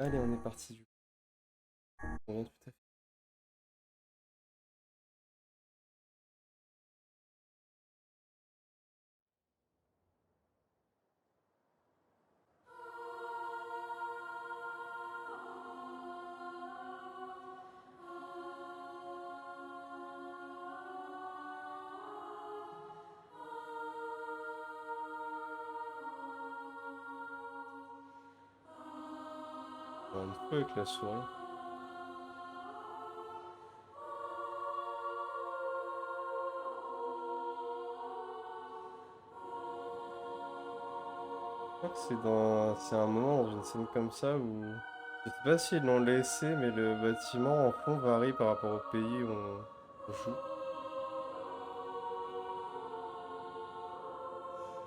Allez, on est parti du coup. On vient tout à fait. Une fois avec la souris. Je crois que c'est un moment dans une scène comme ça où je sais pas s'ils l'ont laissé, mais le bâtiment en fond varie par rapport au pays où on joue.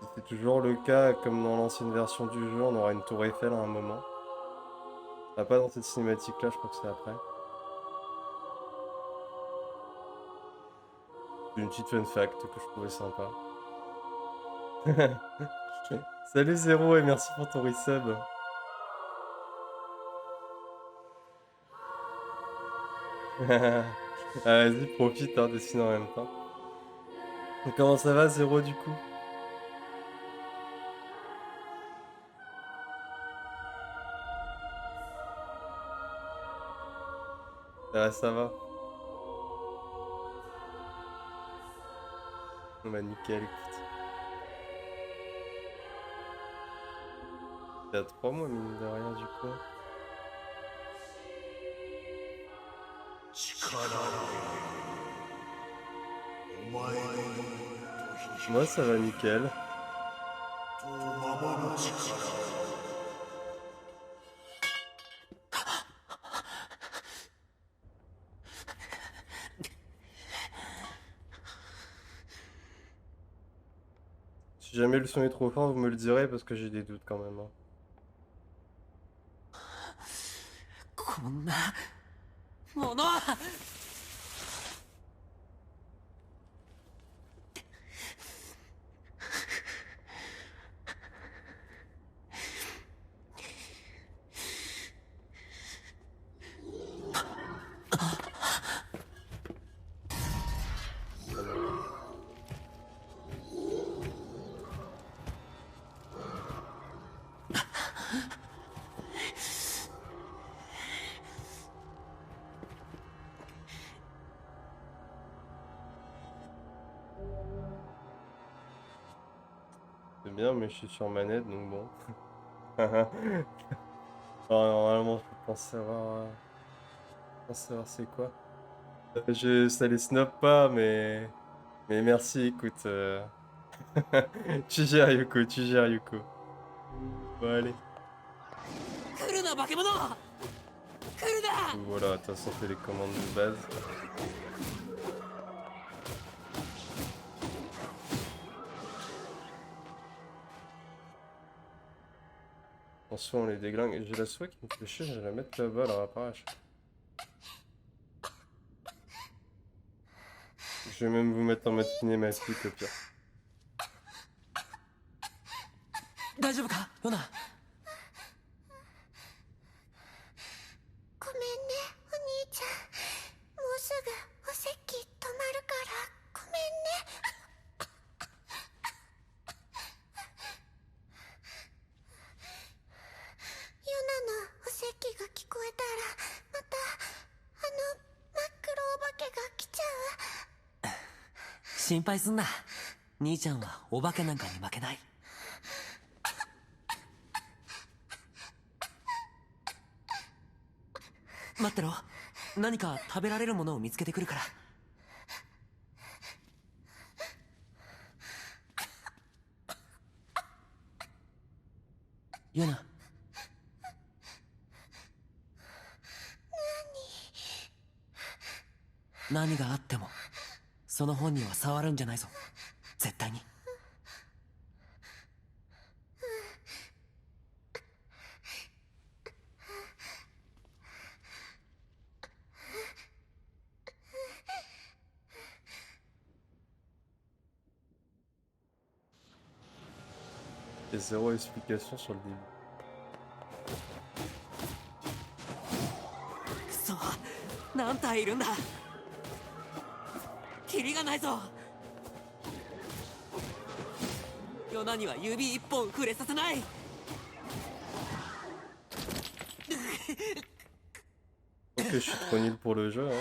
Si c'est toujours le cas, comme dans l'ancienne version du jeu, on aura une tour Eiffel à un moment. Ah, pas dans cette cinématique là, je crois que c'est après. Une petite fun fact que je trouvais sympa. Salut Zéro et merci pour ton resub. Ah, vas-y, profite, hein, dessine en même temps. Et comment ça va Zéro du coup? Ça va. Bah nickel, écoute. Il y a 3 mois, mine de rien, du coup. Moi, ça va nickel. Si jamais le son est trop fort, vous me le direz parce que j'ai des doutes quand même, hein. こんなものAh non. C'est bien, mais je suis sur manette, donc bon. Alors, normalement, je pense savoir c'est quoi. Ça les snob pas, mais merci, écoute. Tu gères, Yuko, tu gères, Yuko. Bon, allez. 来るな化け物来るな Voilà, de toute façon, c'est les commandes de base. En soi, on les déglingue. J'ai la souris qui me fait chier, je vais la mettre là-bas, la rapproche. Je vais même vous mettre en mode cinématique au pire. 大丈夫かヨナごめんねお兄ちゃんもうすぐお席止まるからごめんねヨナのお席が聞こえたらまたあの真っ黒お化けが来ちゃう心配すんな兄ちゃんはお化けなんかに負けない待ってろ何か食べられるものを見つけてくるからヨナ何があってもその本には触るんじゃないぞ絶対にEt zéro explication sur le début. 何体いるんだ。キリがないぞ。ヨナには指一本触れさせない。Ok, je suis trop nul pour le jeu, hein.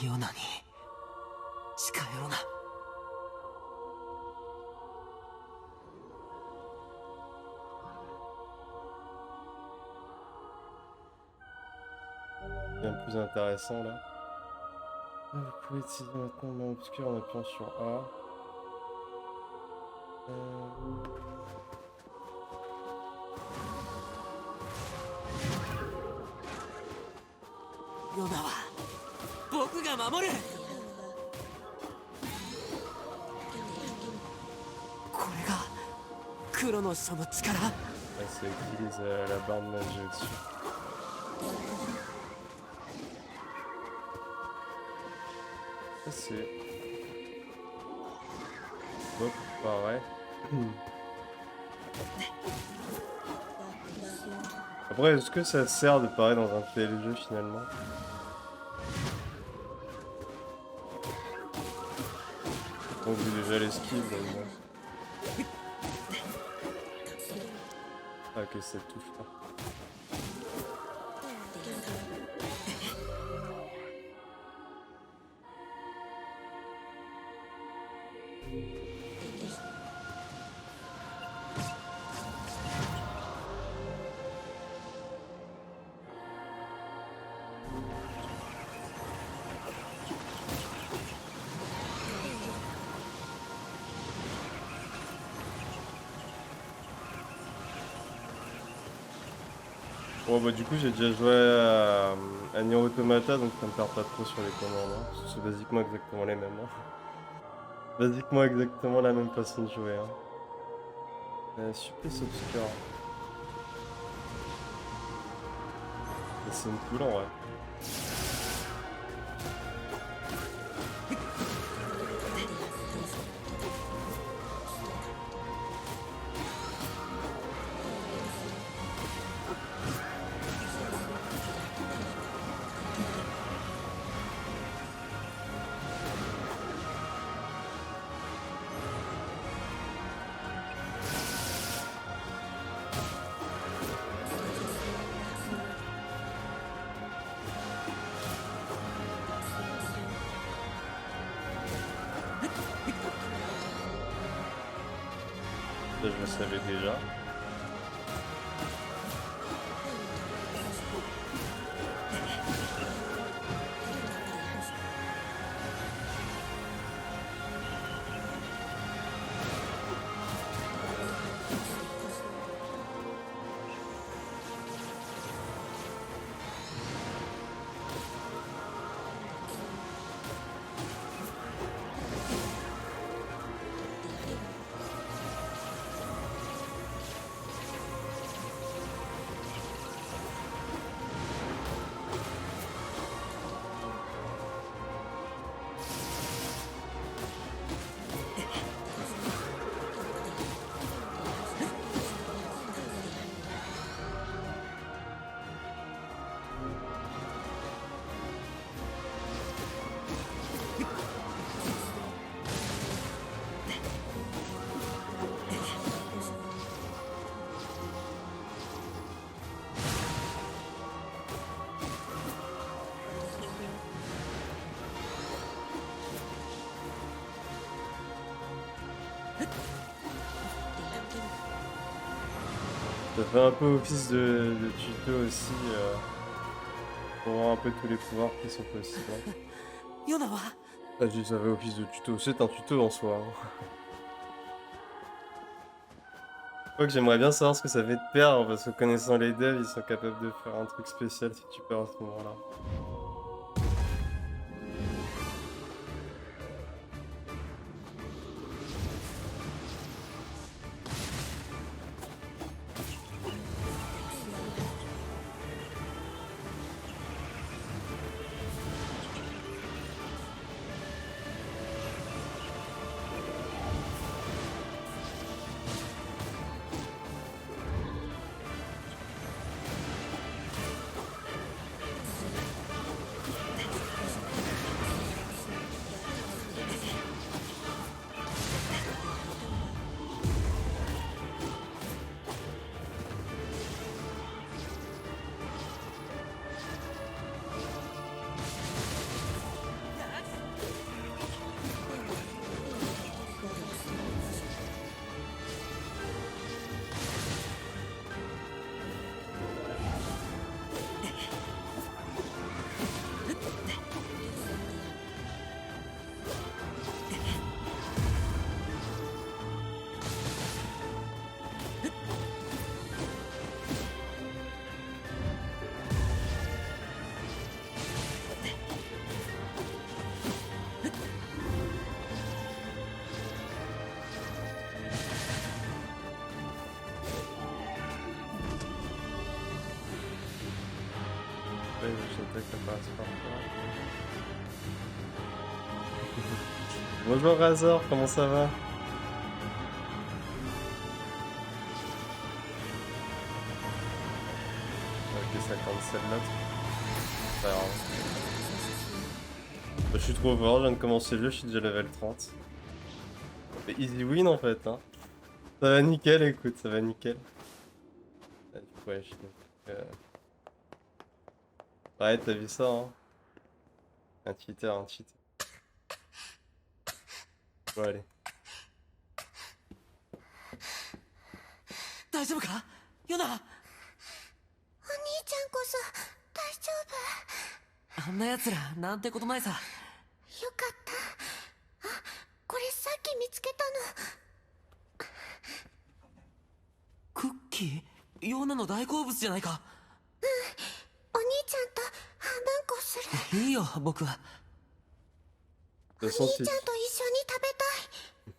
Yonaに近寄ろな。Bien plus intéressant là. Vous pouvez utiliser maintenant le main obscure en appuyant sur A. Yona は僕が守る。これが黒の書の力。Ouais, ça utilise la barre de magie au-dessus. Ça c'est... Hop, pareil. Après, est-ce que ça sert de pareil dans un PLG finalement? On vu déjà l'esquive là. Ah ok, ça touche pas. Bon bah du coup j'ai déjà joué à Nier Automata, donc ça me perd pas trop sur les commandes, hein. C'est basiquement exactement les mêmes, hein. Basiquement exactement la même façon de jouer, hein. Supplice obscur. C'est une cool en vrai. Ça, je le savais déjà. Ça fait un peu office de tuto aussi, pour voir un peu tous les pouvoirs qui sont possibles. Hein. ヨナは Ah, je dis ça fait office de tuto, c'est un tuto en soi. Hein. Quoique j'aimerais bien savoir ce que ça fait de perdre, parce que connaissant les devs, ils sont capables de faire un truc spécial si tu perds à ce moment-là. Ouais, je sentais que ça passe par là. Bonjour Razor, comment ça va? Ok, ça compte celle-là. C'est pas grave. Bah, je suis trop fort, je viens de commencer le jeu, je suis déjà level 30. Mais easy win en fait, hein. Ça va nickel, écoute, ça va nickel. Ouais, ouais, t'as vu ça, hein. Un cheater, un cheater. Bon, allez. 大丈夫かヨナお兄ちゃんこそ大丈夫？あんな奴らなんてことないさ。よかった。あ、これさっき見つけたの。クッキーヨナの大好物じゃないか。お兄ちゃんと半分こする。いいよ僕は。お兄ちゃんと一緒に食べたい。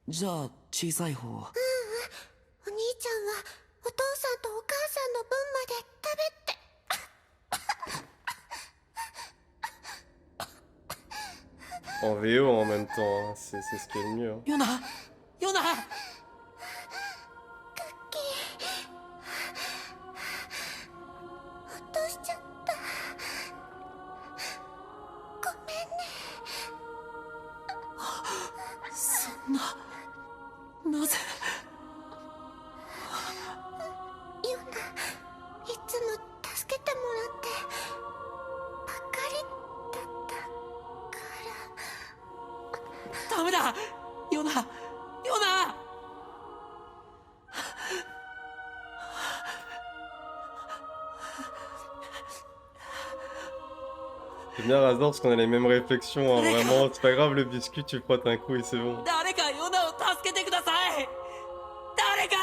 じゃあ小さい方。お兄ちゃんはお父さんとお母さんの分まで食べて。 En VO en même temps, hein. C'est ce qui est le mieux. Hein. ヨナヨナ落としちゃった。ごめんね。そんななぜヨナ、いつも助けてもらってばっかりだったから。ダメだヨナヨナ C'est bien Razor parce qu'on a les mêmes réflexions, hein, vraiment. C'est pas grave le biscuit, tu frottes un coup et c'est bon. 誰かヨナを助けてください誰か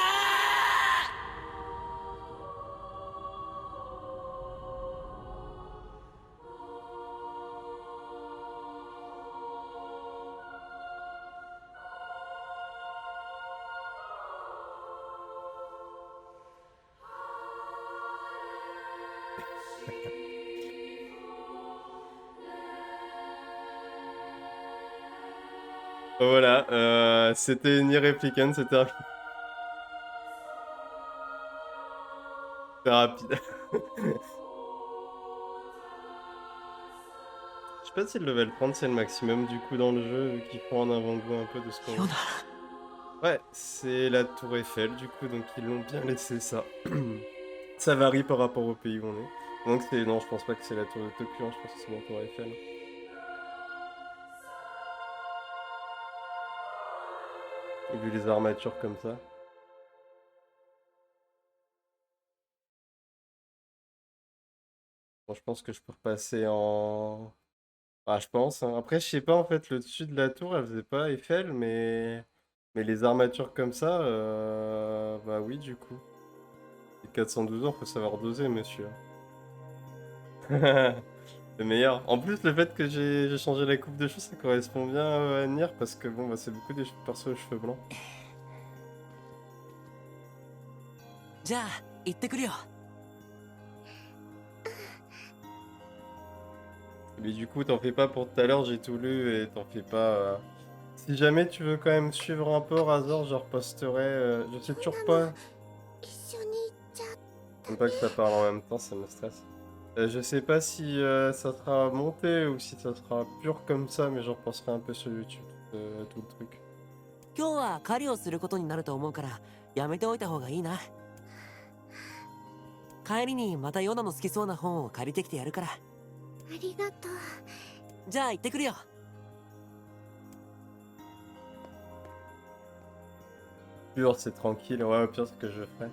Voilà, c'était Nier Replicant, c'était rapide. Je sais pas si le level 30 c'est le maximum du coup dans le jeu, vu qu'ils font un avant-goût un peu de ce qu'on... ヨナ Ouais, c'est la tour Eiffel du coup, donc ils l'ont bien laissé ça. Ça varie par rapport au pays où on est. Donc c'est... Non, je pense pas que c'est la tour de Tokyo, hein, je pense que c'est la tour Eiffel. Vu les armatures comme ça. Bon, je pense que je peux repasser en... Ah, je pense, hein. Après, je sais pas, en fait, le dessus de la tour, elle faisait pas Eiffel, mais les armatures comme ça, bah oui, du coup. Les 412 ans, faut savoir doser, monsieur. Le meilleur. En plus, le fait que j'ai changé la coupe de cheveux, ça correspond bien à Nier, parce que bon, bah, c'est beaucoup des persos aux cheveux blancs. じゃあ行ってくるよ。 Mais du coup, t'en fais pas pour tout à l'heure, j'ai tout lu, et t'en fais pas... Si jamais tu veux quand même suivre un peu Razor, je reposterai... je sais toujours pas... 一緒に行っちゃっ J'aime pas que ça parle en même temps, ça me stresse. Je sais pas si ça sera monté ou si ça sera pur comme ça, mais j'en repenserai un peu sur YouTube, tout le truc. 今日は狩りをすることになると思うからやめておいた方がいいな。帰りにまたヨナの好きそうな本を借りてきてやるから。ありがとう。じゃあ行ってくるよ。 Pur, c'est tranquille, ouais, au pire, ce que je ferai.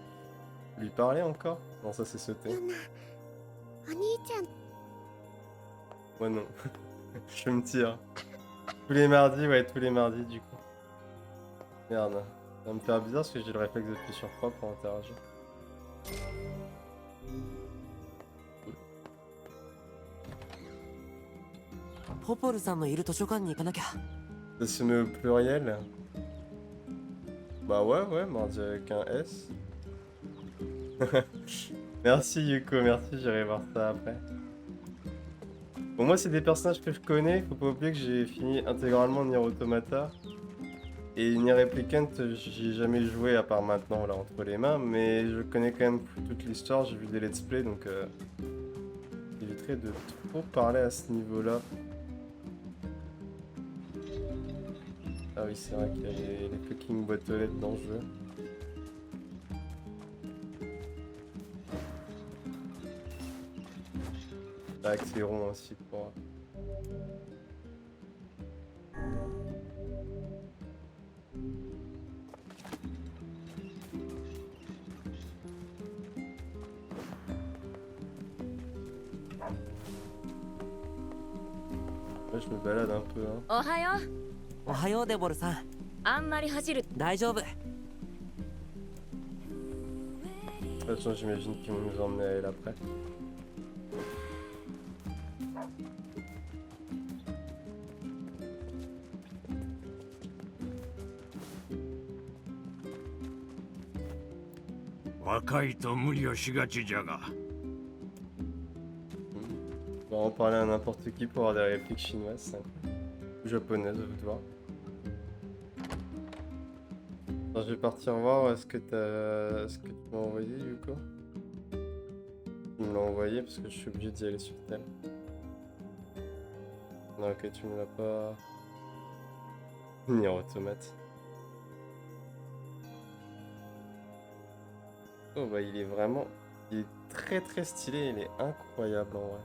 Lui parler encore? Non, ça c'est sauté. ヨナ、お兄ちゃん Moi non. Je me tire. Tous les mardis, ouais, tous les mardis du coup. Merde. Ça va me faire bizarre parce que j'ai le réflexe d'appuyer sur 3 pour interagir. Cool. ポポルさんのいる図書館に行かなきゃ。 Ça se met au pluriel? Bah ouais, mardi avec un S. Merci Yuko, merci, j'irai voir ça après. Bon, moi, c'est des personnages que je connais, faut pas oublier que j'ai fini intégralement Nier Automata. Et Nier Replicant, j'y ai jamais joué à part maintenant, là, entre les mains, mais je connais quand même toute l'histoire, j'ai vu des let's play, donc j'éviterai de trop parler à ce niveau-là. Ah oui, c'est vrai qu'il y a les fucking boîtes aux lettres dans le jeu. Avec ses ronds aussi pour... Là, je me balade un peu, hein. おはよう。おはようデボルさん。あんまり走る。大丈夫。 De toute façon, j'imagine qu'ils vont nous emmener à elle après. On va en parler à n'importe qui pour avoir des répliques chinoises, c'est incroyable. Ou japonaises, à vous de voir. Alors, je vais partir voir ce que tu m'as envoyé, Yuko. Tu me l'as envoyé parce que je suis obligé d'y aller sur tel. Non, ok, tu me l'as pas... Nier Automate. Oh bah il est vraiment... Il est très très stylé, il est incroyable en vrai.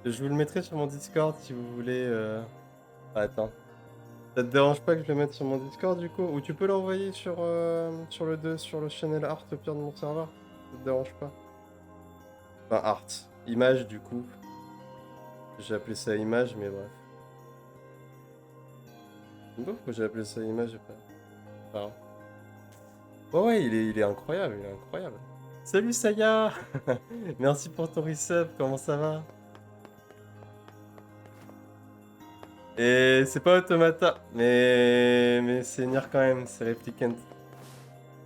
Je vous le mettrai sur mon Discord si vous voulez... Attends. Ça te dérange pas que je le mette sur mon Discord du coup? Ou tu peux l'envoyer sur, sur le channel art au pire de mon serveur? Ça te dérange pas? Enfin art. Image du coup. J'ai appelé ça image mais bref. Je sais pas pourquoi j'ai appelé ça image et pas... Enfin... Ouais, il est incroyable, il est incroyable. Salut Saya. Merci pour ton resub, comment ça va? Et c'est pas Automata, mais c'est Nier quand même, c'est Replicant.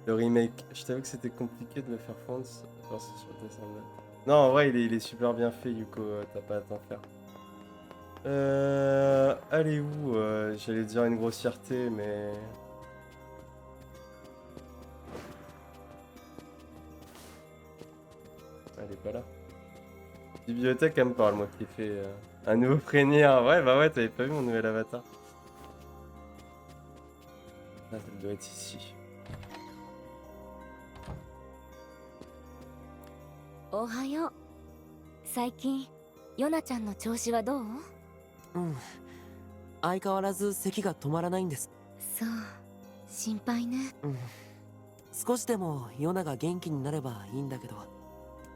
Le remake. Je t'avoue que c'était compliqué de le faire fondre sur descendre. Non, en vrai, il est super bien fait, Yuko, t'as pas à t'en faire. Allez où j'allais dire une grossièreté, mais... Elle est pas là. Bibliothèque, elle me parle, moi qui ai fait un nouveau Frenier. Ouais, bah ouais, t'avais pas vu mon nouvel avatar. Ah, ça doit être ici. おはよう。最近ヨナちゃんの調子はどう？うん。相変わらず咳が止まらないんです。そう。心配ね。少しでもヨナが元気になればいいんだけど、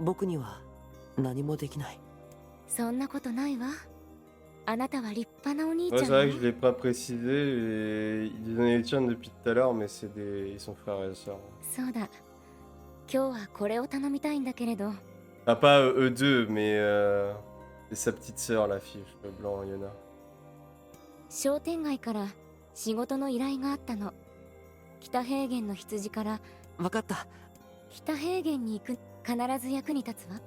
僕には何もできない。そんなことないわ。あなたは立派なお兄 Ouais, ちゃ c'est ん vrai よ que je l'ai pas précisé, et ils donnaient les tiens depuis tout à l'heure, mais ils sont frères et sœurs. そうだ。今日はこれを頼みたいんだけれど、 Ah, pas eux deux, mais et sa petite sœur, la fille, cheveux blancs, Yona. 商店街から仕事の依頼があったの。北平原の羊からわかった。北平原に行く。必ず役に立つわ。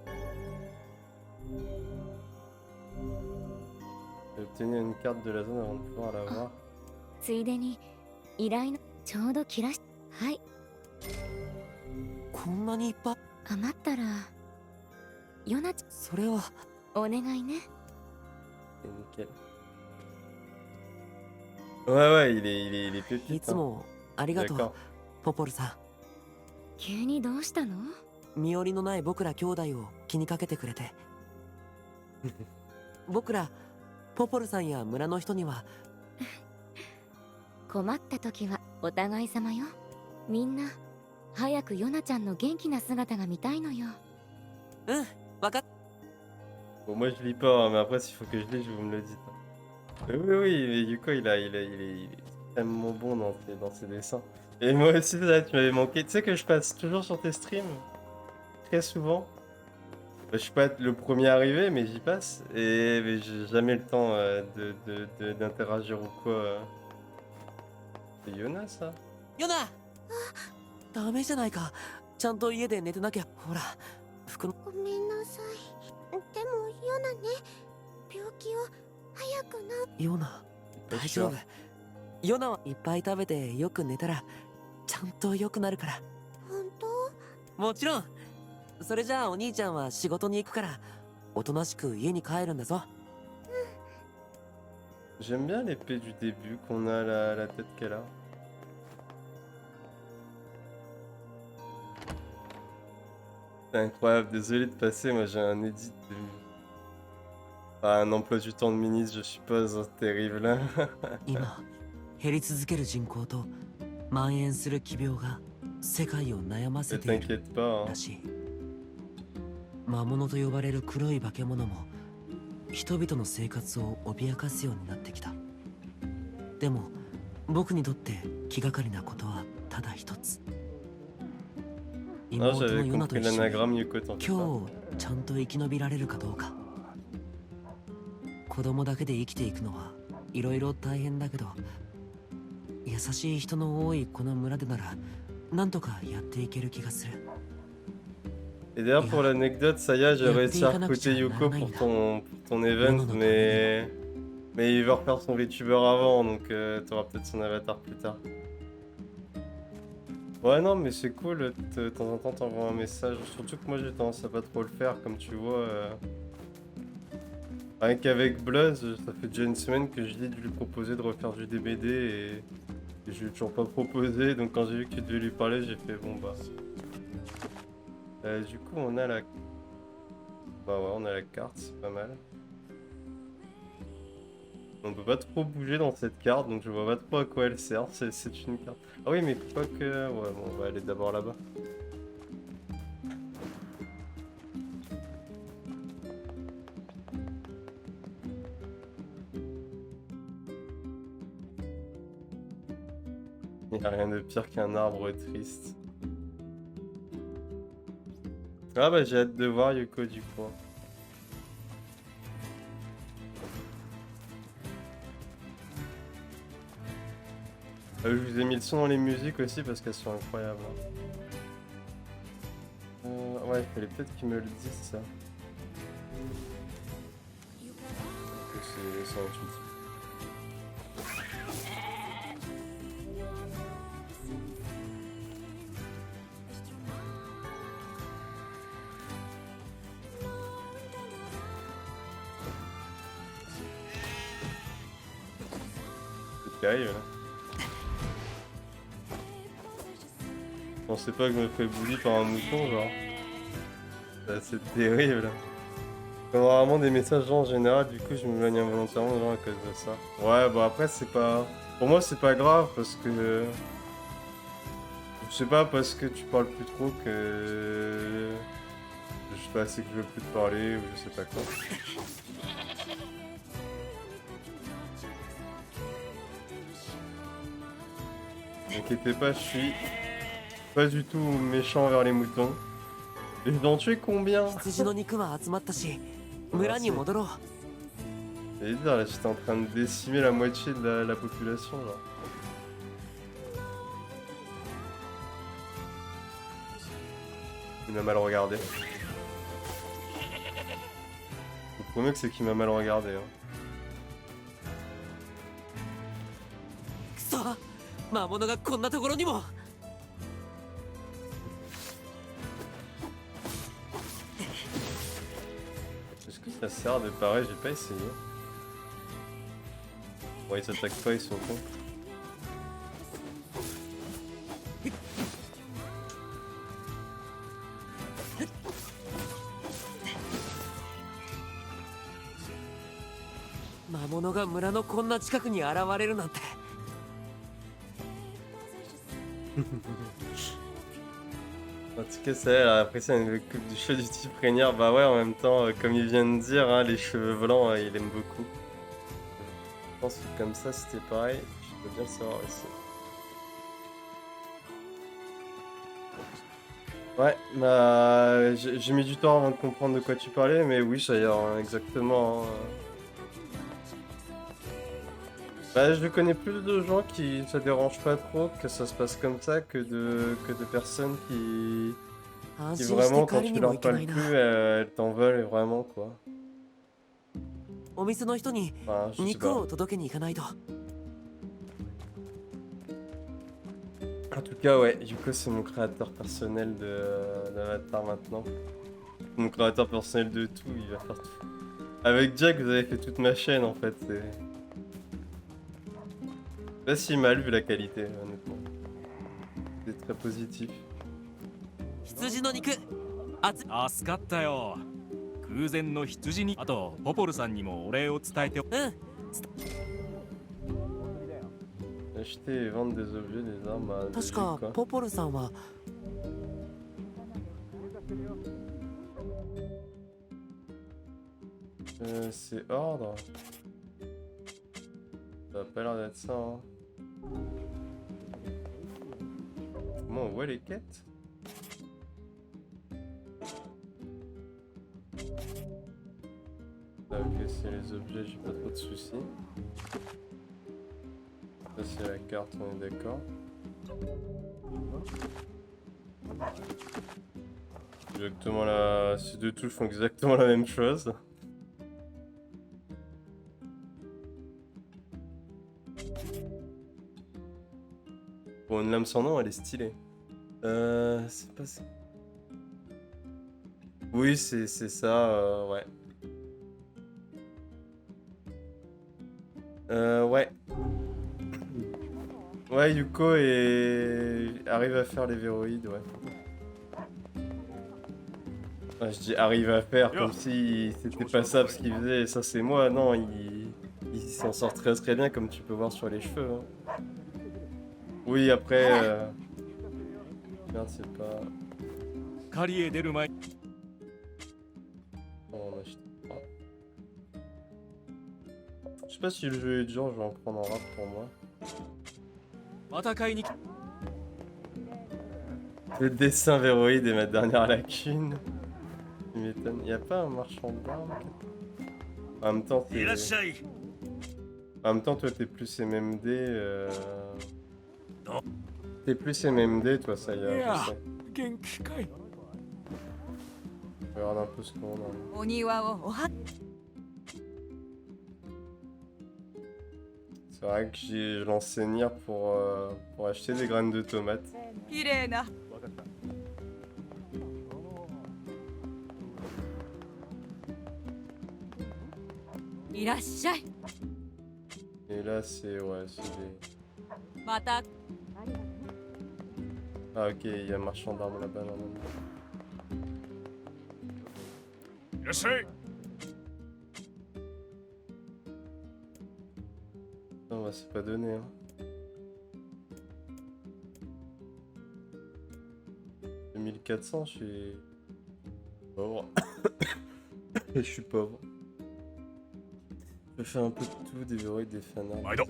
J'ai obtenu une carte de la zone avant de pouvoir la voir. ついでに依頼のちょうど切らし、はい。こんなにいっぱい。余ったらヨナちそれは。お願いね。 C'est nickel. Ouais, ouais, il est い pépite. つもありがと D'accord. う、ポポルさん。急にどうしたの？身寄りのない僕ら兄弟を気にかけてくれて。僕らポポルさんや村の人には困った時はお互い様よ。みんな早くヨナちゃんの元気な姿が見たいのよ。わかっ。 Bon, moi je lis pas, hein, mais après, s'il faut que je lis, vous me le dites. Oui, oui, oui, mais du coup, il est extrêmement bon dans ses dessins. Et moi aussi, là, tu m'avais manqué. Tu sais que je passe toujours sur tes streams, très souvent. Bah, je suis pas le premier arrivé, mais j'y passe. Et mais j'ai jamais le temps d'interagir ou quoi. C'est Yona, ça? ヨナ、ダメじゃないか。ちゃんと家で寝てなきゃ。ほら、服の。ごめんなさい。でもヨナね、病気を早く治。ヨナ、 Pas 大丈 sûr. 夫。ヨナはいっぱい食べてよく寝たらちゃんと良くなるから。本当？もちろん。それじゃあお兄ちゃんは仕事に行くからおとなしく家に帰るんだぞ。 J'aime bien l'épée du début, qu'on a la tête qu'elle a. C'est incroyable, désolé de passer, moi j'ai un edit de... un emploi du temps de ministre, je suppose, hein, terrible. 今減り続ける人口と蔓延する奇病が世界を悩ま Ne せている t'inquiète pas, ら hein. しい。魔物と呼ばれる黒い化け物も人々の生活を脅かすようになってきた。でも僕にとって気がかりなことはただ一つ。 Ah, 妹の j'avais ヨナと compris 一緒に l'anagramme, Yuko, t'en fais 今日 pas. をちゃんと生き延びられるかどうか。子供だけで生きていくのはいろいろ大変だけど、優しい人の多いこの村でならなんとかやっていける気がする。 Et d'ailleurs, pour l'anecdote, ça y est, j'ai réussi à recruter Yuko pour ton event, mais il veut refaire son VTuber avant, donc t'auras peut-être son avatar plus tard. Ouais, non, mais c'est cool, de temps en temps t'envoies un message, surtout que moi j'ai tendance à pas trop le faire, comme tu vois. Rien qu'avec Bluzz, ça fait déjà une semaine que je dis de lui proposer de refaire du DBD et je lui ai toujours pas proposé, donc quand j'ai vu que tu devais lui parler, j'ai fait bon bah... du coup, on a la... Bah ouais, on a la carte, c'est pas mal. On peut pas trop bouger dans cette carte, donc je vois pas trop à quoi elle sert, c'est une carte. Ah oui, mais pas que... Ouais, bon, on va aller d'abord là-bas. Il n'y a rien de pire qu'un arbre triste. Ah bah j'ai hâte de voir Yuko du coup. Je vous ai mis le son dans les musiques aussi parce qu'elles sont incroyables. Ouais, il fallait peut-être qu'ils me le disent ça. C'est intuitif. C'est terrible là. Je pensais pas que je me ferais bully par un mouton genre. C'est terrible. Vraiment des messages genre en général, du coup je m'éloigne involontairement genre à cause de ça. Ouais bah après c'est pas... Pour moi c'est pas grave parce que... Je sais pas, parce que tu parles plus trop que... Je sais pas, c'est que je veux plus te parler ou je sais pas quoi. N'inquiétez pas, je suis pas du tout méchant envers les moutons. Et je dois en tuer combien? 羊の肉は集まったし村に戻ろう。 J'allais dire, là, j'étais en train de décimer la moitié de la population, là. Il m'a mal regardé. Je vous promets que c'est qu'il m'a mal regardé, hein. くそ魔物がこんなところにも。 Est-ce que ça sert de pareil? J'ai pas essayé. Bon, ils s'attaquent pas, ils sont cons. En tout cas, ça, alors, après ça, une coupe du cheveu du type Rainière, bah ouais, en même temps, comme il vient de dire, hein, les cheveux blancs, il aime beaucoup. Je pense que comme ça, c'était pareil, je dois bien le savoir aussi. Ouais, bah, j'ai mis du temps avant de comprendre de quoi tu parlais, mais oui, ça y est, hein, exactement. Hein. Bah, je connais plus de gens qui ça dérange pas trop que ça se passe comme ça que de personnes qui vraiment, quand tu leur parles plus, elles t'en veulent vraiment, quoi. お店の人に Enfin, je sais 肉 pas. を届けに行かないと。 En tout cas, ouais, Yuko, c'est mon créateur personnel d'Avatar maintenant. Mon créateur personnel de tout, il va faire tout. Avec Jack, vous avez fait toute ma chaîne en fait. C'est pas si mal vu la qualité, honnêtement. C'est très positif. 羊の肉助かったよ。空前の羊に、あとポポルさんにもお礼を伝えて。うん。 Acheter et vendre des objets, des armes à des 確 jeux, か quoi. ポポルさんは C'est ordre. Ça a pas l'air d'être ça, hein. Comment on voit les quêtes? Ah, ok, c'est les objets, j'ai pas trop de soucis. Ça c'est la carte, on est d'accord. Exactement la... Ces deux touches font exactement la même chose. Bon, une lame sans nom, elle est stylée. C'est pas ça. Oui, c'est ça, ouais. Ouais. Ouais, Yuko arrive à faire les véroïdes, ouais. Ouais, je dis arrive à faire comme si c'était pas ça ce qu'il faisait, ça c'est moi, non, il s'en sort très très bien comme tu peux voir sur les cheveux. Hein. Oui, après... Merde, c'est pas... 狩りへ出る前。 On achète pas. Je sais pas si le jeu est dur, je vais en prendre un rap pour moi. また買いに。 Le dessin véroïde est ma dernière lacune. Tu m'étonnes. Y'a pas un marchand d'armes? En même temps, t'es... En même temps, toi, t'es plus MMD. T'es plus MMD, toi, ça y est, je sais. 元気かい。 Regarde un peu ce qu'on a. お庭をおは C'est vrai que je lance Nier pour acheter des graines de tomates. きれいな いらっしゃい Et là, c'est... Ouais, c'est des... また Ah, ok, il y a un marchand d'armes là-bas, normalement. いらっしゃい。 Non, bah, c'est pas donné, hein. 1400, je suis pauvre. Et je suis pauvre. Je fais un peu de tout, des verrouilles, des fanarts. 毎度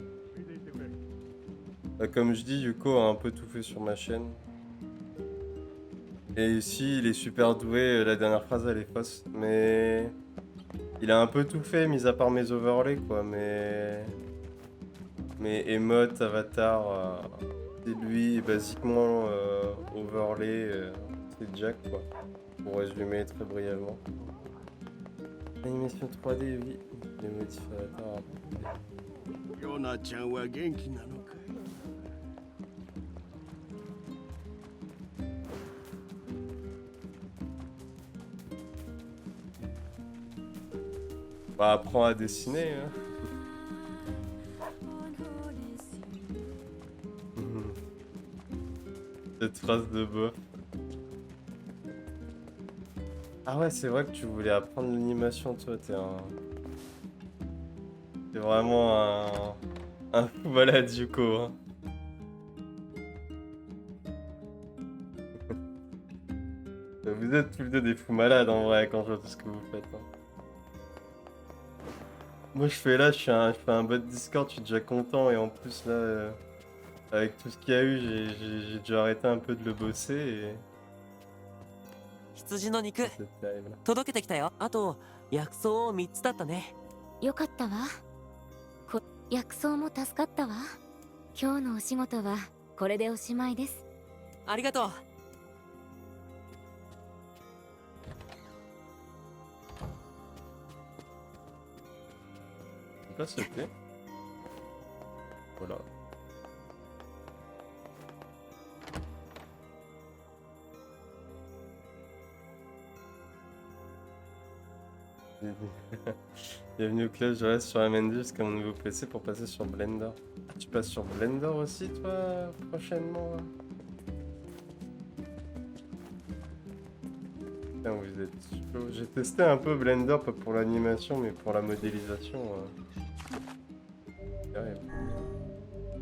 Bah, comme je dis, Yuko a un peu tout fait sur ma chaîne. Et ici, il est super doué, la dernière phrase elle est fausse. Mais il a un peu tout fait, mis à part mes overlays quoi. Mais mes emotes, avatar, c'est lui, et basiquement overlay, c'est Jack quoi. Pour résumer très brièvement. Animation 3D, oui. Les modificateurs. ヨナちゃんは元気なのかい？ Bah, apprends à dessiner. Hein. Cette phrase de bof. Ah ouais, c'est vrai que tu voulais apprendre l'animation, toi, t'es un... T'es vraiment un fou malade, Yuko. Hein. Vous êtes tous les deux des fous malades, en vrai, quand je vois tout ce que vous faites. Hein. Moi, je fais là, je fais un bot Discord, je suis déjà content, et en plus, là, avec tout ce qu'il y a eu, j'ai dû arrêter un peu de le bosser, et... 羊の肉 c'est terrible. 届けてきたよ。あと薬草を3つだったね。よかったわ。薬草も助かったわ。今日のお仕事はこれでおしまいです。ありがとう。Pas sauter. Voilà. Bienvenue au club, je reste sur MND jusqu'à mon nouveau PC pour passer sur Blender. Ah, tu passes sur Blender aussi toi prochainement là? Putain, vous êtes chaud. J'ai testé un peu Blender, pas pour l'animation mais pour la modélisation. Terrible.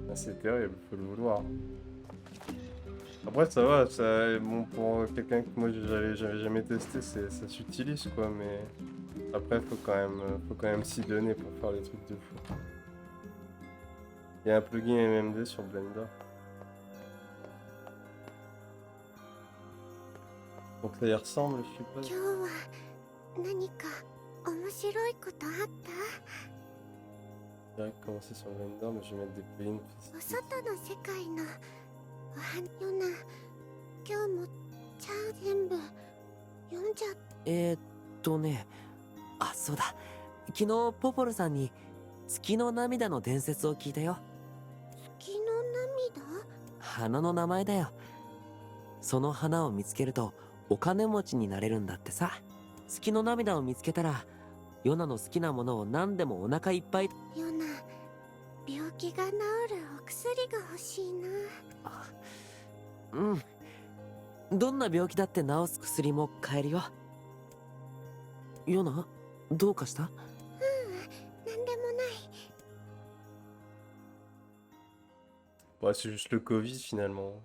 Ah, c'est terrible, faut le vouloir. Après ça va, ça, bon, pour quelqu'un que moi j'avais jamais testé, ça s'utilise quoi, mais après faut quand même s'y donner pour faire les trucs de fou. Il y a un plugin MMD sur Blender. Donc ça y ressemble, je suppose. 今日は何か面白いことあった？ Je dirais commencer sur Blender, mais je vais mettre des plugins. お外の世界のおはよな今日もちゃん全部読んじゃっね、あ、そうだ。昨日ポポルさんに月の涙の伝説を聞いたよ。月の涙？花の名前だよ。その花を見つけるとお金持ちになれるんだってさ。月の涙を見つけたらヨナの好きなものを何でもお腹いっぱい。ヨナ、病気が治るお薬が欲しいな。うん。どんな病気だって治す薬も買えるよ。ヨナ、どうかした？なんでもない。 Ouais, c'est juste le Covid finalement.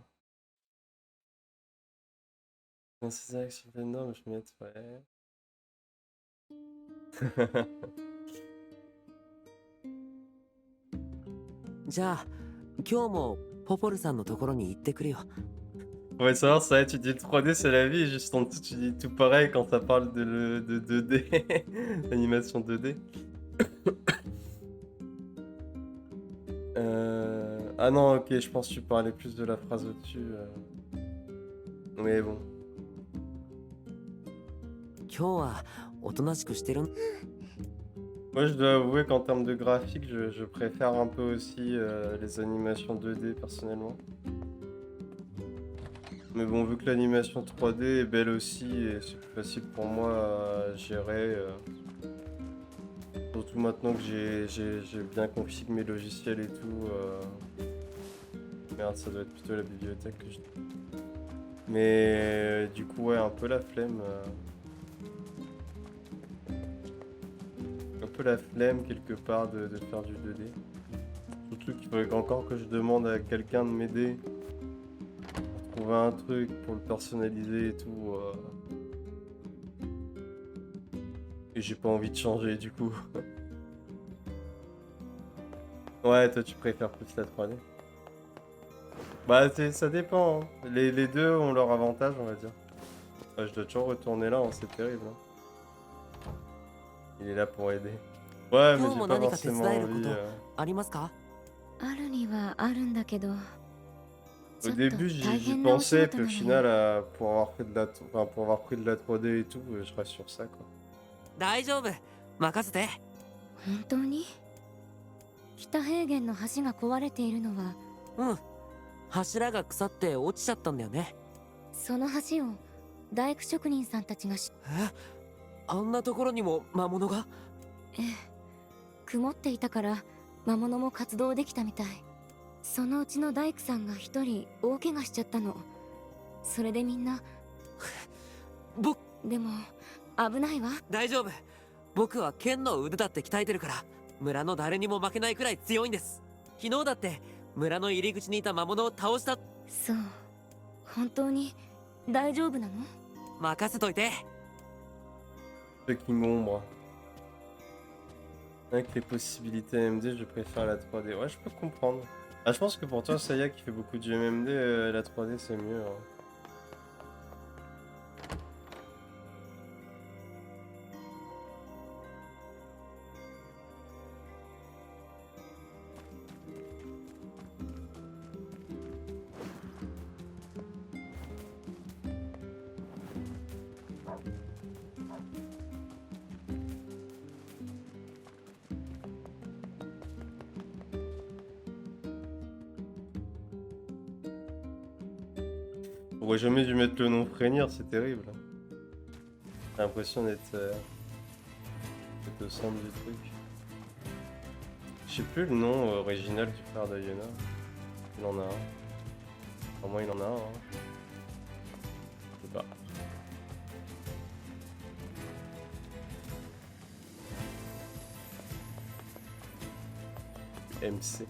Non, c'est ça, sur Blender, mais je vais mettre, ouais. じゃあ今日もポポルさんのところに行ってくるよ。 On va savoir, ça, tu dis 3D c'est la vie, et juste en dessous tu dis tout pareil quand ça parle de 2D, animation 2D. Ah non, ok, je pense que tu parlais plus de la phrase au-dessus. Mais bon. 今日はおとなしくしてるん？ Moi je dois avouer qu'en termes de graphique, je préfère un peu aussi les animations 2D personnellement. Mais bon, vu que l'animation 3D est belle aussi, et c'est plus facile pour moi à gérer. Surtout maintenant que j'ai bien configuré mes logiciels et tout. Merde, ça doit être plutôt la bibliothèque que je... Mais du coup, ouais, un peu la flemme. Un peu la flemme quelque part de faire du 2D. Surtout qu'il faudrait encore que je demande à quelqu'un de m'aider pour trouver un truc pour le personnaliser et tout. Et j'ai pas envie de changer du coup. Ouais, toi tu préfères plus la 3D. Bah ça dépend, hein. Les deux ont leur avantage, on va dire. Ouais, je dois toujours retourner là, hein, c'est terrible. Hein. Il est là pour aider. Ouais, mais 今日 j'ai も pas 何か手 forcément 伝えるこ envie. とありますか？あるにはあるんだけど、 Au ちょっと début 大 j'y 変なお仕 pensais, 事 puis な au の final, よ。 pour avoir pris de la, enfin, pour avoir pris de la 3D et tout, je reste sur ça quoi. 大丈夫、任せて。本当に？北平原の橋が壊れているのは、うん、柱が腐って落ちちゃったんだよね。その橋を大工職人さんたちがえ、あんなところにも魔物が？ええ、曇っていたから魔物も活動できたみたい。そのうちの大工さんが一人大怪我しちゃったの。それでみんな。僕でも危ないわ。大丈夫、僕は剣の腕だって鍛えてるから村の誰にも負けないくらい強いんです。昨日だって村の入り口にいた魔物を倒した。そう、本当に大丈夫なの？任せといて。 Fucking ombre. Avec les possibilités MMD, je préfère la 3D. Ouais, je peux comprendre. Ah, je pense que pour toi, Saya qui fait beaucoup de MMD, la 3D c'est mieux. Hein. J'aurais jamais dû mettre le nom Frénir, c'est terrible. J'ai l'impression d'être au centre du truc. Je sais plus le nom original du frère d'Ayena. Il en a un. Enfin, moi il en a un. Hein. Je sais pas. MC.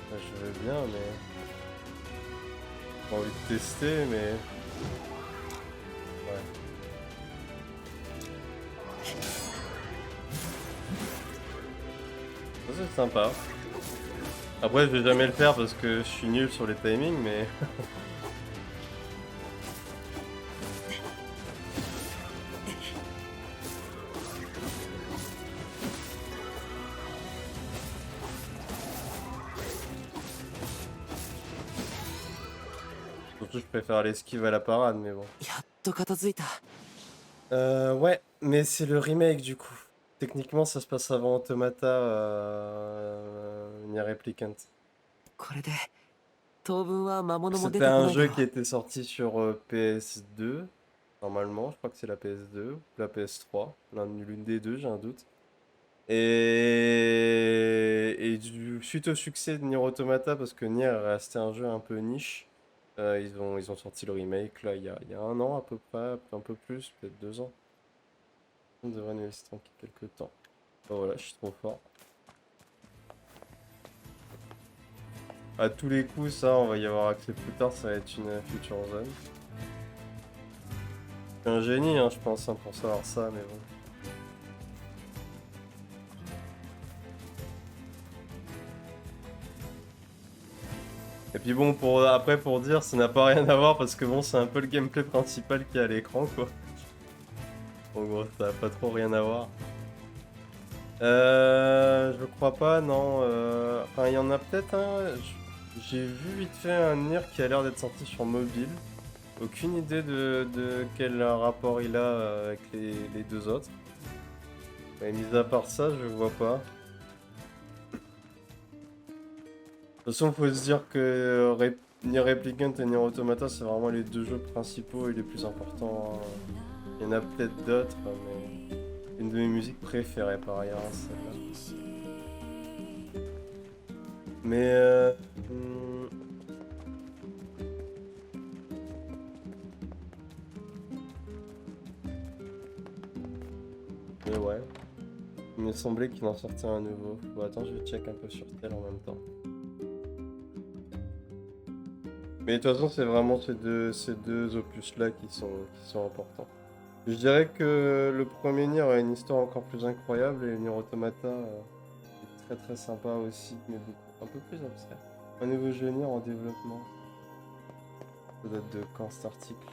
Je vais bien, mais j'ai envie de tester, mais ouais. Ça c'est sympa. Après je vais jamais le faire parce que je suis nul sur les timings, mais surtout je préfère l'esquive à la parade, mais bon. やっと片付いた。 Ouais, mais c'est le remake du coup. Techniquement ça se passe avant Automata Nier Replicant. これで当分は魔物も出 C'était てこ un ない jeu だ qui ろう。 était sorti sur PS2, normalement, je crois que c'est la PS2 ou la PS3, l'une des deux, j'ai un doute. Suite au succès de Nier Automata, parce que Nier est resté un jeu un peu niche, ils ont sorti le remake là il y a un an à peu près, un peu plus, peut-être 2 ans. On devrait nous laisser tranquille quelques temps. Oh, voilà, je suis trop fort. À tous les coups, ça, on va y avoir accès plus tard, ça va être une future zone. Je suis un génie, hein, je pense, hein, pour savoir ça, mais bon. Et puis bon, après, pour dire, ça n'a pas rien à voir, parce que bon, c'est un peu le gameplay principal qui est à l'écran, quoi. En gros, ça n'a pas trop rien à voir. Je crois pas, non. Enfin, il y en a peut-être un. J'ai vu vite fait un Nier qui a l'air d'être sorti sur mobile. Aucune idée de quel rapport il a avec les deux autres. Mais mis à part ça, je vois pas. De toute façon, faut se dire que Nier Replicant et Nier Automata, c'est vraiment les deux jeux principaux et les plus importants. Il y en a peut-être d'autres, mais une de mes musiques préférées par ailleurs, hein, celle-là. Mais mais ouais, il me semblait qu'il en sortait un nouveau. Bon, attends, je vais check un peu sur tel en même temps. Mais de toute façon, c'est vraiment ces deux opus-là qui sont importants. Je dirais que le premier Nier a une histoire encore plus incroyable et Nier Automata est très très sympa aussi, mais beaucoup, un peu plus abstrait. Un nouveau jeu Nier en développement. Ça date de quand cet article?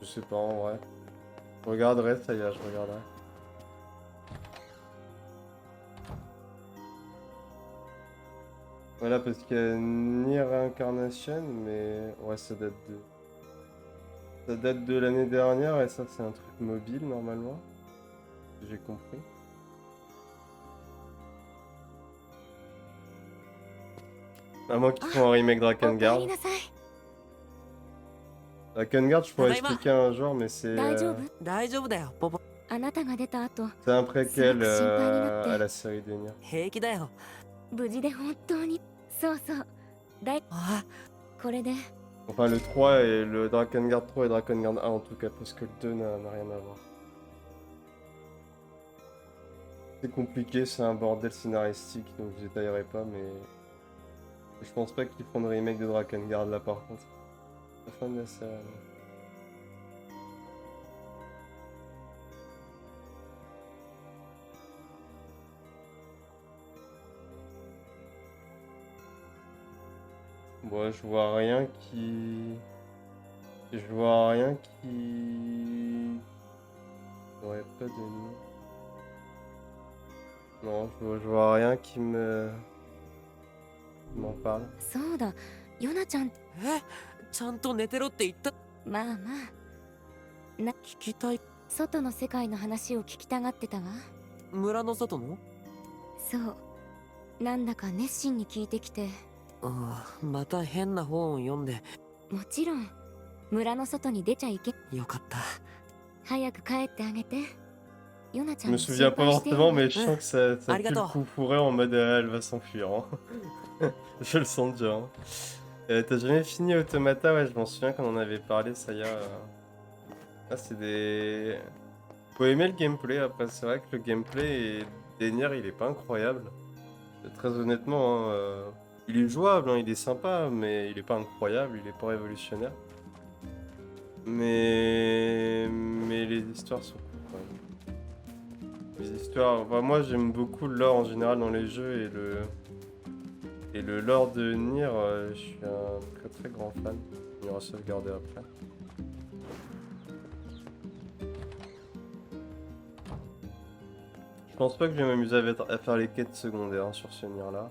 Je sais pas en vrai. Je regarderai, ça y est, je regarderai. Voilà, parce qu'il y a Nier Reincarnation, mais ouais, ça date de l'année dernière et ça c'est un truc mobile normalement. J'ai compris. À moins qu'ils font un remake おかえ Drakengard. りなさい。 Drakengard, je pourrais Tadaima. expliquer un jour, mais c'est 大丈夫？大丈夫だよポポ。あなたが出た後、 c'est un préquel すごく心配になって。 à la série des Nier. 平気だよ。無事で本当に。そうそう。あ、これで Enfin, le 3 et le Drakengard 3 et Drakengard 1 en tout cas, parce que le 2 n'a rien à voir. C'est compliqué, c'est un bordel scénaristique, donc je détaillerai pas, mais je pense pas qu'ils feront le remake de Drakengard là par contre. La fin de la série. Bon, je vois rien qui... Je vois rien qui... Ouais, pas de nom. Non, je vois rien qui m'en parle. そうだ。ヨナちゃん、え、ちゃんと寝てろって言った。まあまあ。聞きたい。外の世界の話を聞きたがってたわ。村の外の？そう。なんだか熱心に聞いてきて。ああ、また変な本を読んで。もちろん、村の外に出ちゃいけ。よかった。早く帰ってあげて。ヨナち Je ゃん me も心 souviens pas 配してる forcément, わ。 mais je sens que ça pue le Arigato. coup fourré en mode elle va s'enfuir. Hein. Je le sens déjà. Hein. T'as jamais fini Automata? Ouais, je m'en souviens quand on en avait parlé, ça y est. Ah, c'est des... Faut aimer le gameplay, après c'est vrai que le gameplay des Nier, il est pas incroyable. Très honnêtement, hein, il est jouable, hein, il est sympa, mais il est pas incroyable, il est pas révolutionnaire. Mais les histoires sont cool quand même. Les histoires, enfin, moi j'aime beaucoup le lore en général dans les jeux et le lore de Nier, je suis un très très grand fan. On ira sauvegarder après. Je pense pas que je vais m'amuser à faire les quêtes secondaires hein, sur ce Nier là.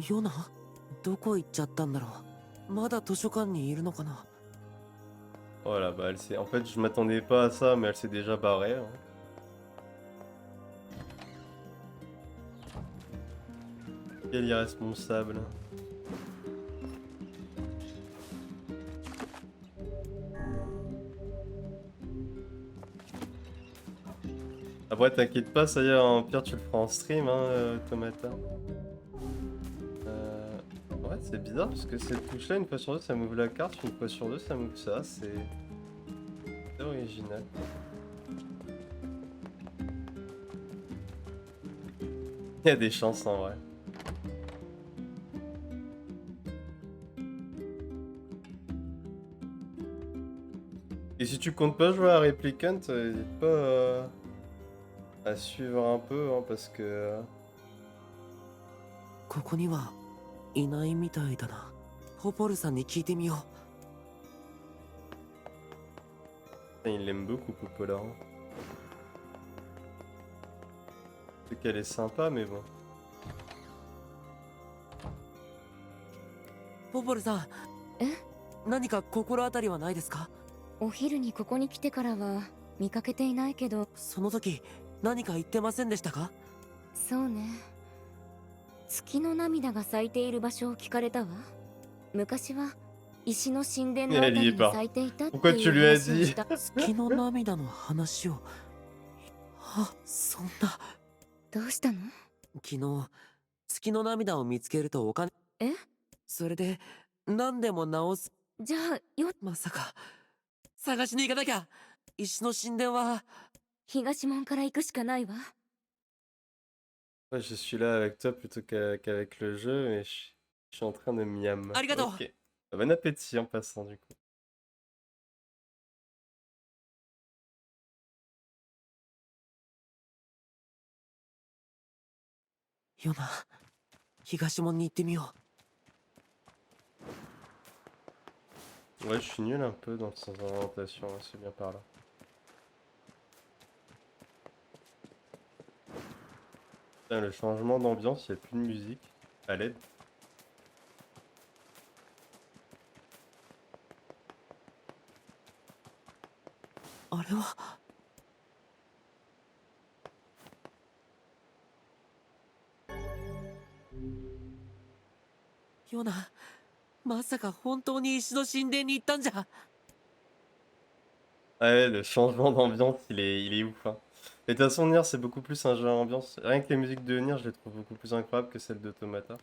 ヨナ、どこ行っちゃったんだろう。まだ図書館にいるのかな。 Voilà, bah elle s'est... En fait, je m'attendais pas à ça, mais elle s'est déjà barrée. Hein. Quel irresponsable. Après, t'inquiète pas, ça y est, en pire, tu le feras en stream, hein, Automata. Ouais, c'est bizarre parce que cette touche-là, une fois sur deux, ça m'ouvre la carte, une fois sur deux, ça m'ouvre ça. C'est original. Il y a des chances en vrai. Et si tu comptes pas jouer à Replicant, n'hésite pas à suivre un peu, hein, parce que... ここにはいないみたいだな。ポポルさんに聞いてみよう。 Il l'aime beaucoup, Popola. Hein. C'est qu'elle est sympa, mais bon. ポポルさん、え？何か心当たりはないですか？お昼にここに来てからは見かけていないけど、その時何か言ってませんでしたか？そうね。月の涙が咲いている場所を聞かれたわ。昔は石の神殿のあたりに咲いていたって Pourquoi tu いう lui as 話をし dit た。月の涙の話を。あ、そんな。どうしたの？昨日月の涙を見つけるとお金。え？それで何でも直す。じゃあよ、まさか探しに行かなきゃ。石の神殿は。東門から行くしかないわ。Ouais, je suis là avec toi plutôt qu'avec le jeu, mais je suis en train de miam. Arigato. Ok. Bon appétit en passant du coup. ヨナ、東門に行ってみよう。 Ouais, je suis nul un peu dans ses orientations, ouais, c'est bien par là. Putain, le changement d'ambiance, il n'y a plus de musique. À l'aide. あれは。ヨナ、まさか本当に石の神殿に行ったんじゃ。 Ouais, le changement d'ambiance, il est ouf, hein. Et de toute façon, Nier, c'est beaucoup plus un jeu à ambiance. Rien que les musiques de Nier, je les trouve beaucoup plus incroyables que celles d'Automata.